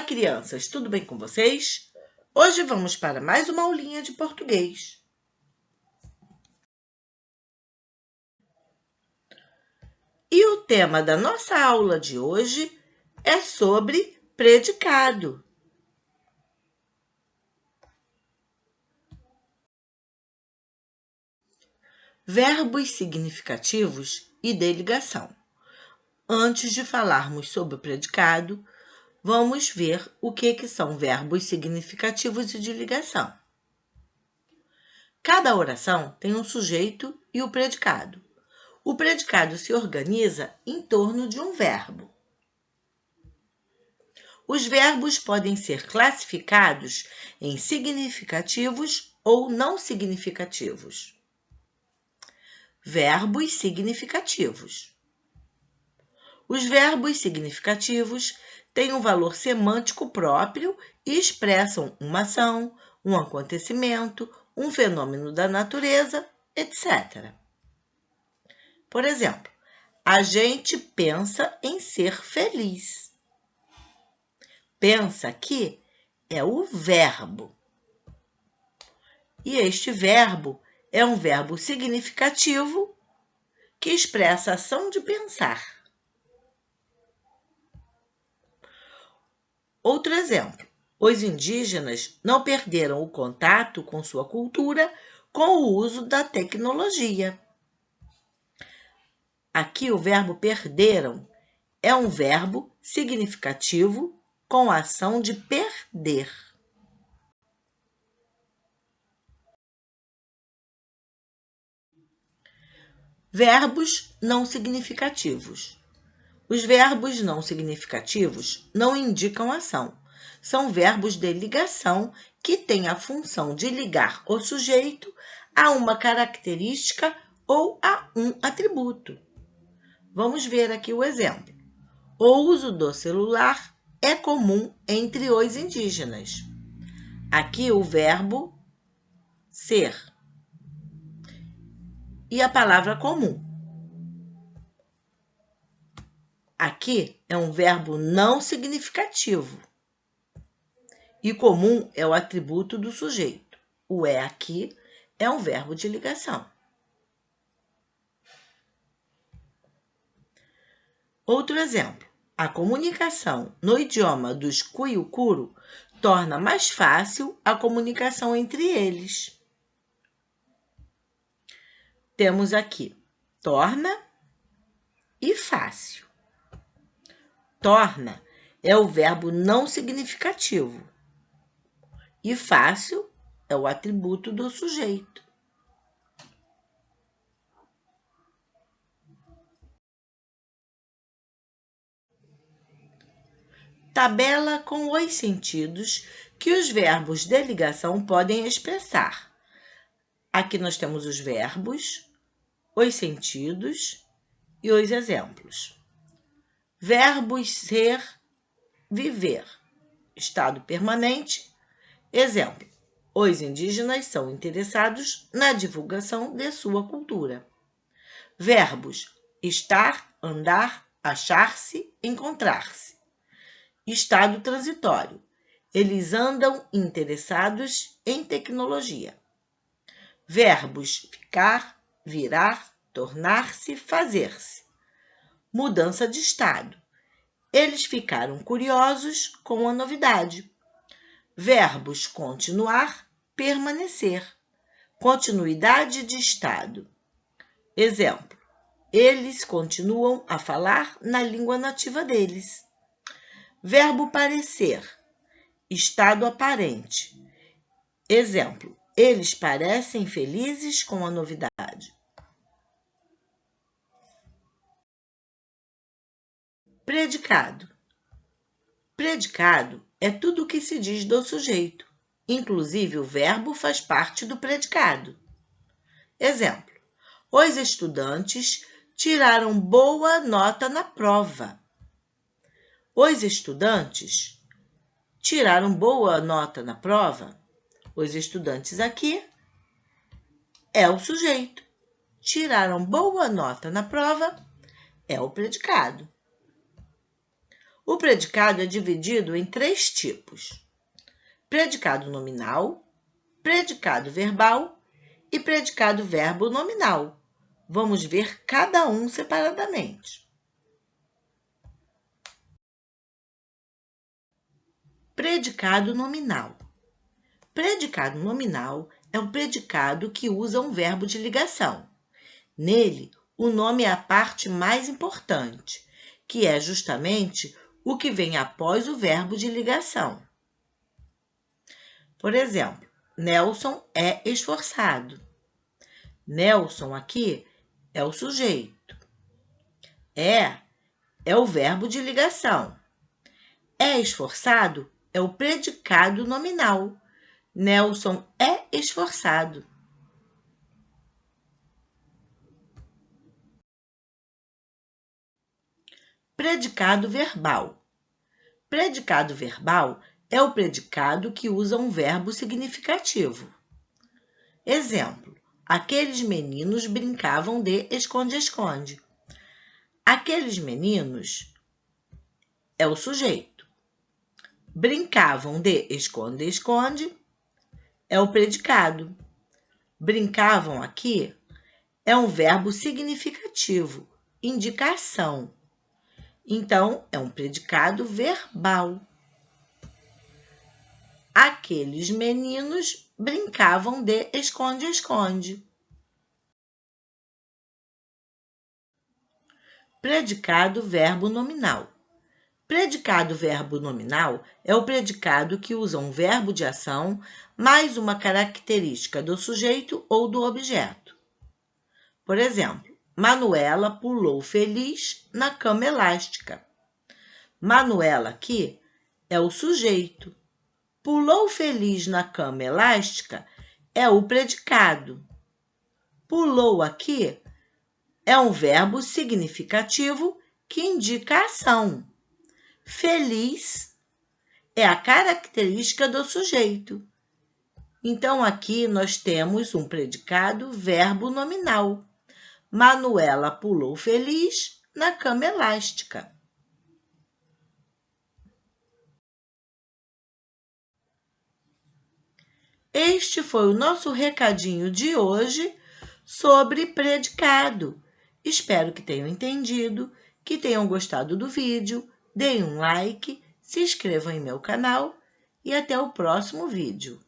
Olá, crianças! Tudo bem com vocês? Hoje vamos para mais uma aulinha de português. E o tema da nossa aula de hoje é sobre predicado. Verbos significativos e de ligação. Antes de falarmos sobre o predicado, vamos ver o que são verbos significativos e de ligação. Cada oração tem um sujeito e o predicado. O predicado se organiza em torno de um verbo. Os verbos podem ser classificados em significativos ou não significativos. Verbos significativos. Os verbos significativos têm um valor semântico próprio e expressam uma ação, um acontecimento, um fenômeno da natureza, etc. Por exemplo, a gente pensa em ser feliz. Pensa aqui é o verbo. E este verbo é um verbo significativo que expressa a ação de pensar. Outro exemplo. Os indígenas não perderam o contato com sua cultura com o uso da tecnologia. Aqui o verbo perderam é um verbo significativo com a ação de perder. Verbos não significativos. Os verbos não significativos não indicam ação. São verbos de ligação que têm a função de ligar o sujeito a uma característica ou a um atributo. Vamos ver aqui o exemplo. O uso do celular é comum entre os indígenas. Aqui o verbo ser e a palavra comum. Aqui é um verbo não significativo. E comum é o atributo do sujeito. O é aqui é um verbo de ligação. Outro exemplo. A comunicação no idioma dos Cuyucuru torna mais fácil a comunicação entre eles. Temos aqui torna e fácil. Torna é o verbo não significativo. E fácil é o atributo do sujeito. Tabela com os sentidos que os verbos de ligação podem expressar. Aqui nós temos os verbos, os sentidos e os exemplos. Verbos ser, viver, estado permanente. Exemplo: os indígenas são interessados na divulgação de sua cultura. Verbos: estar, andar, achar-se, encontrar-se. Estado transitório: eles andam interessados em tecnologia. Verbos: ficar, virar, tornar-se, fazer-se. Mudança de estado: eles ficaram curiosos com a novidade. Verbos: continuar, permanecer. Continuidade de estado. Exemplo: eles continuam a falar na língua nativa deles. Verbo parecer, estado aparente. Exemplo: eles parecem felizes com a novidade. Predicado. Predicado é tudo o que se diz do sujeito. Inclusive, o verbo faz parte do predicado. Exemplo: os estudantes tiraram boa nota na prova. Os estudantes tiraram boa nota na prova. Os estudantes aqui é o sujeito. Tiraram boa nota na prova é o predicado. O predicado é dividido em 3 tipos: predicado nominal, predicado verbal e predicado verbo nominal. Vamos ver cada um separadamente. Predicado nominal. Predicado nominal é o predicado que usa um verbo de ligação. Nele, o nome é a parte mais importante, que é justamente o que vem após o verbo de ligação. Por exemplo, Nelson é esforçado. Nelson aqui é o sujeito. É o verbo de ligação. É esforçado é o predicado nominal. Nelson é esforçado. Predicado verbal. Predicado verbal é o predicado que usa um verbo significativo. Exemplo: aqueles meninos brincavam de esconde-esconde. Aqueles meninos é o sujeito. Brincavam de esconde-esconde é o predicado. Brincavam aqui é um verbo significativo, indica ação. Então, é um predicado verbal. Aqueles meninos brincavam de esconde-esconde. Predicado verbo nominal. Predicado verbo nominal é o predicado que usa um verbo de ação mais uma característica do sujeito ou do objeto. Por exemplo, Manuela pulou feliz na cama elástica. Manuela aqui é o sujeito. Pulou feliz na cama elástica é o predicado. Pulou aqui é um verbo significativo que indica a ação. Feliz é a característica do sujeito. Então, aqui nós temos um predicado verbo nominal. Manuela pulou feliz na cama elástica. Este foi o nosso recadinho de hoje sobre predicado. Espero que tenham entendido, que tenham gostado do vídeo. Deem um like, se inscrevam em meu canal e até o próximo vídeo.